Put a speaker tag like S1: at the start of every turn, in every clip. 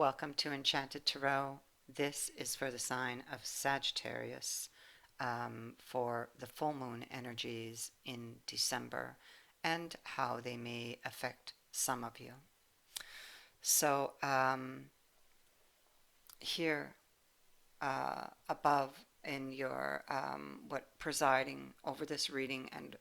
S1: Welcome to Enchanted Tarot. This is for the sign of Sagittarius for the full moon energies in December and how they may affect some of you. So here above in your what presiding over this reading and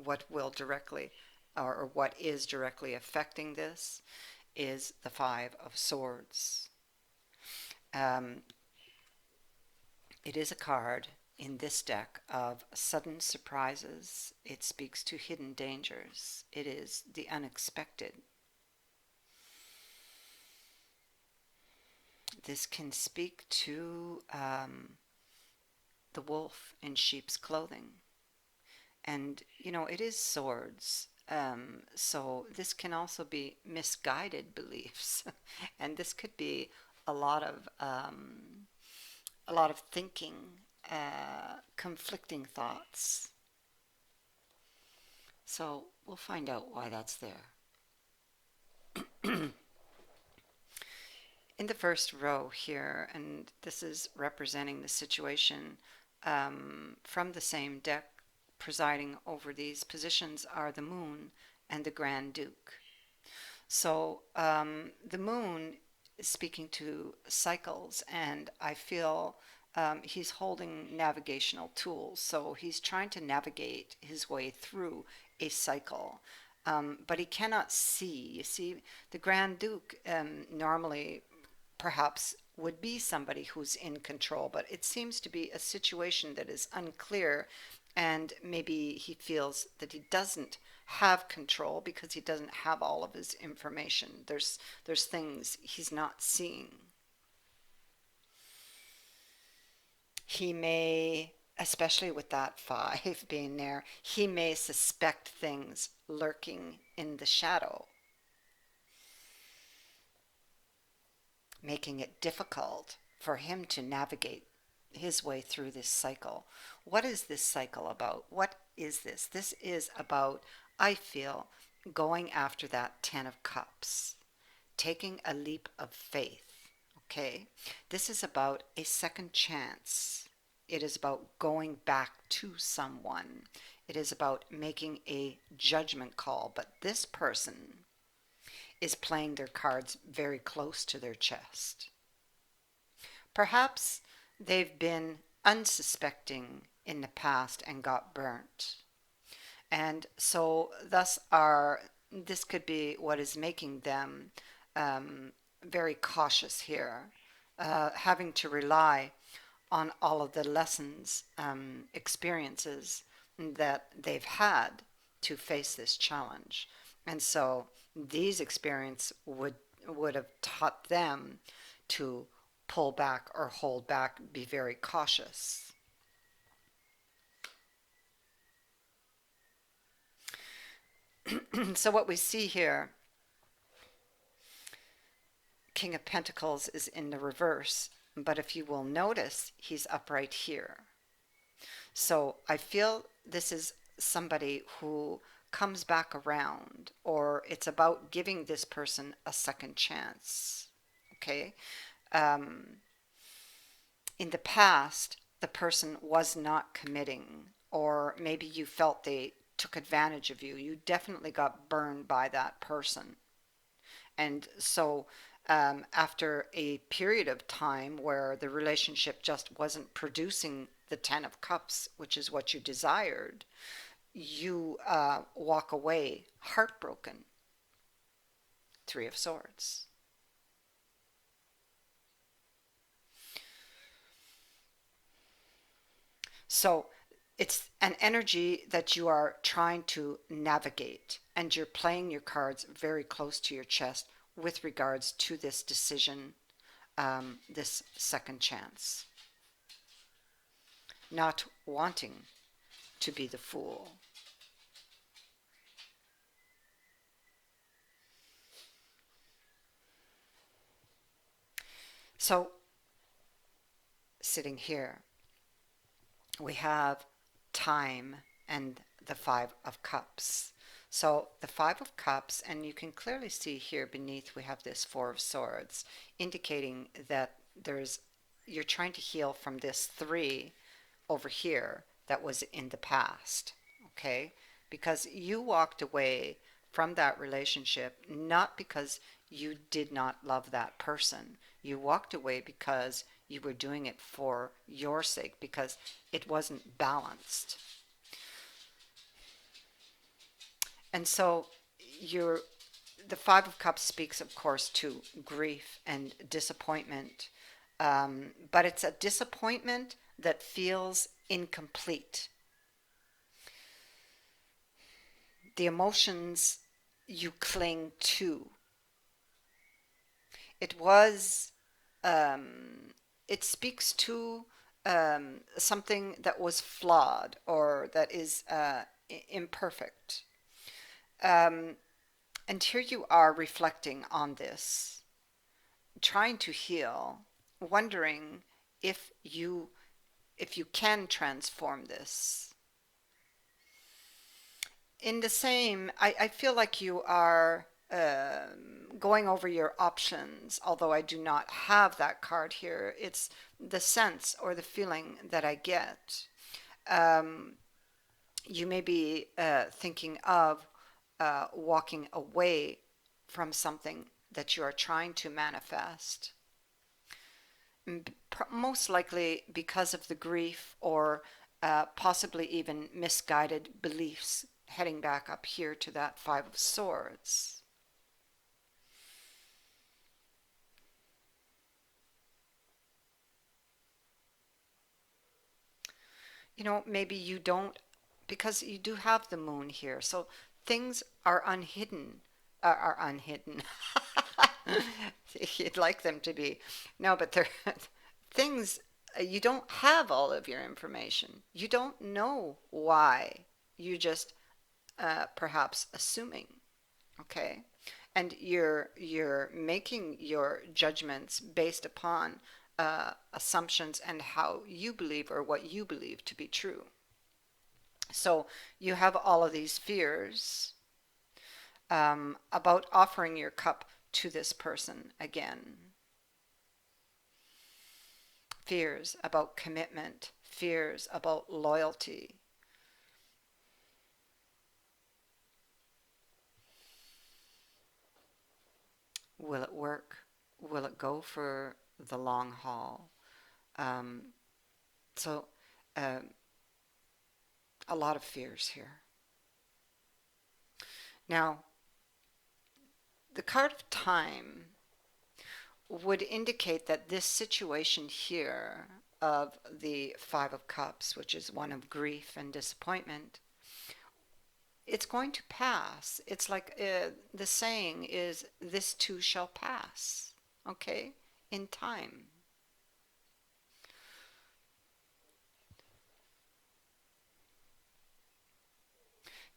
S1: what will directly or what is directly affecting this is the Five of Swords. It is a card in this deck of sudden surprises. It speaks to hidden dangers. It is the unexpected. This can speak to the wolf in sheep's clothing. And, you know, it is swords. So this can also be misguided beliefs. And this could be a lot of thinking, conflicting thoughts. So we'll find out why that's there. In the first row here, and this is representing the situation from the same deck, presiding over these positions are the Moon and the Grand Duke. So the Moon is speaking to cycles, and I feel he's holding navigational tools. So he's trying to navigate his way through a cycle. But he cannot see. You see, the Grand Duke normally perhaps would be somebody who's in control, but it seems to be a situation that is unclear, and maybe he feels that he doesn't have control because he doesn't have all of his information. There's things he's not seeing. He may, especially with that 5 being there, he may suspect things lurking in the shadow, making it difficult for him to navigate his way through this cycle. What is this cycle about? What is this? This is about, I feel, going after that 10 of Cups, taking a leap of faith. Okay? This is about a second chance. It is about going back to someone. It is about making a judgment call. But this person is playing their cards very close to their chest. Perhaps they've been unsuspecting in the past and got burnt. And so thus this could be what is making them very cautious here, having to rely on all of the lessons, experiences that they've had to face this challenge. And so these experiences would have taught them to pull back or hold back, be very cautious. So what we see here, King of Pentacles is in the reverse, but if you will notice, he's upright here. So I feel this is somebody who comes back around, or it's about giving this person a second chance. Okay? In the past, the person was not committing, or maybe you felt they took advantage of you. You definitely got burned by that person. And so after a period of time where the relationship just wasn't producing the 10 of Cups, which is what you desired, you walk away heartbroken. 3 of Swords. So it's an energy that you are trying to navigate, and you're playing your cards very close to your chest with regards to this decision, this second chance. Not wanting to be the fool. So, sitting here, we have time and the 5 of Cups. So the Five of Cups, and you can clearly see here beneath we have this Four of Swords, indicating that there's you're trying to heal from this three over here that was in the past, okay? Because you walked away from that relationship not because you did not love that person. You walked away because you were doing it for your sake, because it wasn't balanced. And so you're the Five of Cups speaks, of course, to grief and disappointment, but it's a disappointment that feels incomplete. The emotions you cling to. It was, it speaks to something that was flawed or that is imperfect. Um, and here you are reflecting on this, trying to heal, wondering if you can transform this. In the same, I feel like you are going over your options, although I do not have that card here. It's the sense or the feeling that I get. Um, you may be thinking of walking away from something that you are trying to manifest. Most likely because of the grief or possibly even misguided beliefs, heading back up here to that Five of Swords. You know, maybe you don't, because you do have the moon here. So things are unhidden, are unhidden. You'd like them to be. No, but they're things, you don't have all of your information. You don't know why. You just perhaps assuming, okay? And you're making your judgments based upon assumptions and how you believe or what you believe to be true. So you have all of these fears about offering your cup to this person again. Fears about commitment, fears about loyalty. Will it work? Will it go for the long haul? Um, so, uh, a lot of fears here. Now, the card of time would indicate that this situation here of the Five of Cups, which is one of grief and disappointment, it's going to pass. It's like the saying is, this too shall pass, okay, in time.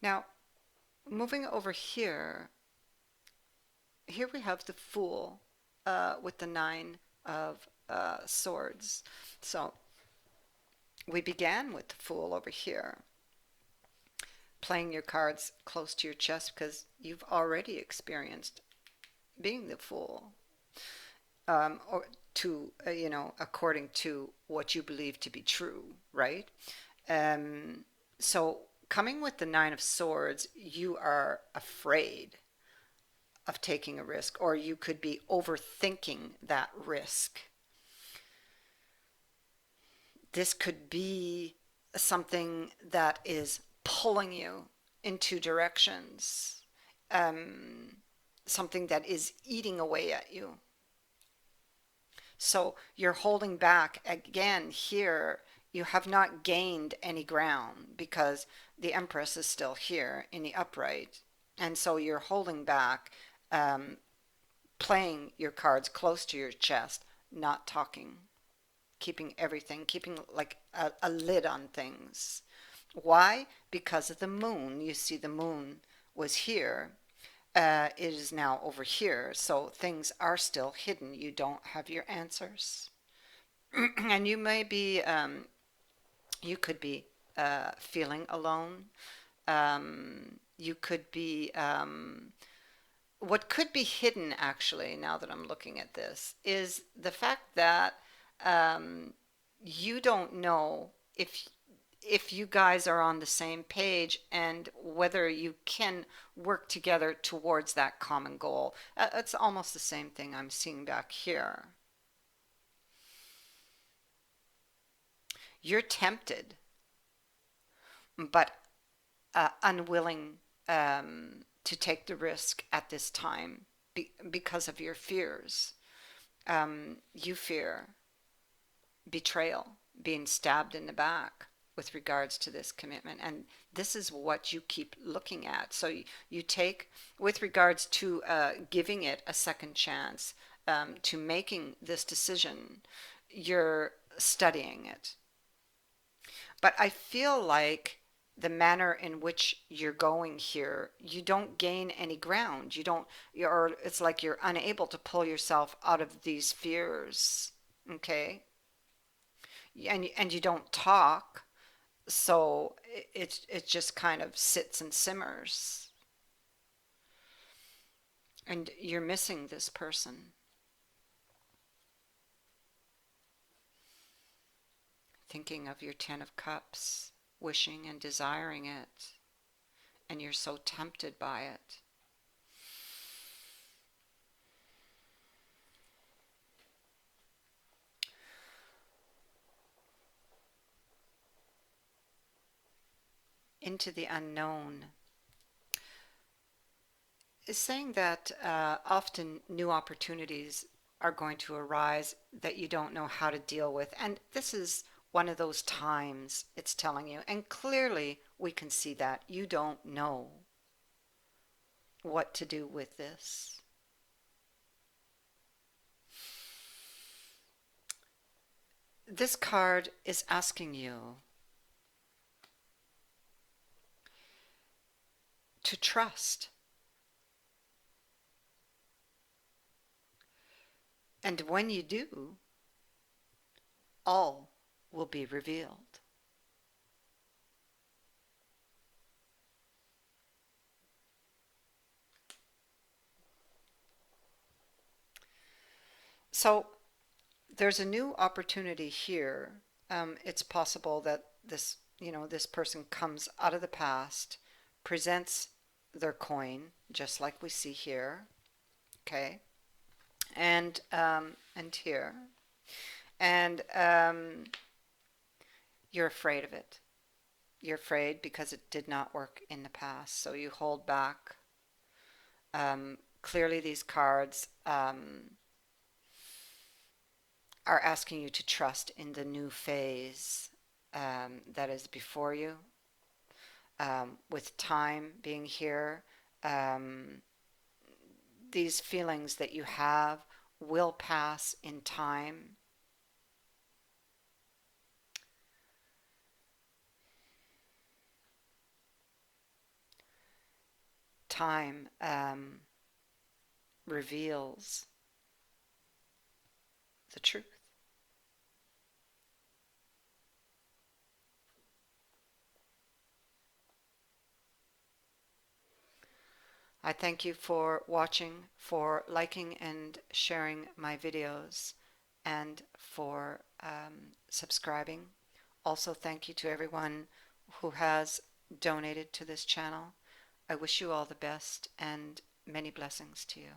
S1: Now, moving over here, here we have the Fool with the Nine of Swords. So we began with the Fool over here, playing your cards close to your chest because you've already experienced being the Fool, or to according to what you believe to be true, right? Um, so coming with the Nine of Swords, you are afraid of taking a risk, or you could be overthinking that risk. This could be something that is pulling you in two directions, um, something that is eating away at you. So you're holding back again here. You have not gained any ground because the Empress is still here in the upright. And so you're holding back, um, playing your cards close to your chest, not talking, keeping everything, keeping like a lid on things. Why? Because of the moon. You see, the moon was here. It is now over here. So things are still hidden. You don't have your answers. And you may be, you could be feeling alone. You could be, what could be hidden actually, now that I'm looking at this, is the fact that um, you don't know if you guys are on the same page and whether you can work together towards that common goal. It's almost the same thing I'm seeing back here. You're tempted, but unwilling to take the risk at this time because of your fears. You fear betrayal, being stabbed in the back with regards to this commitment. And this is what you keep looking at. So you take, with regards to giving it a second chance, to making this decision, you're studying it. But I feel like the manner in which you're going here, you don't gain any ground. You don't, it's like you're unable to pull yourself out of these fears. Okay. And you don't talk, so it just kind of sits and simmers, and you're missing this person, thinking of your 10 of Cups, wishing and desiring it, and you're so tempted by it. Into the unknown is saying that often new opportunities are going to arise that you don't know how to deal with. And this is one of those times, it's telling you. And clearly we can see that you don't know what to do with this. This card is asking you to trust. And when you do, all will be revealed. So there's a new opportunity here. It's possible that this person comes out of the past, presents their coin, just like we see here, okay, and here, and you're afraid of it. You're afraid because it did not work in the past, so you hold back. Clearly, these cards are asking you to trust in the new phase that is before you. With time being here, these feelings that you have will pass in time. Time reveals the truth. I thank you for watching, for liking and sharing my videos, and for subscribing. Also, thank you to everyone who has donated to this channel. I wish you all the best and many blessings to you.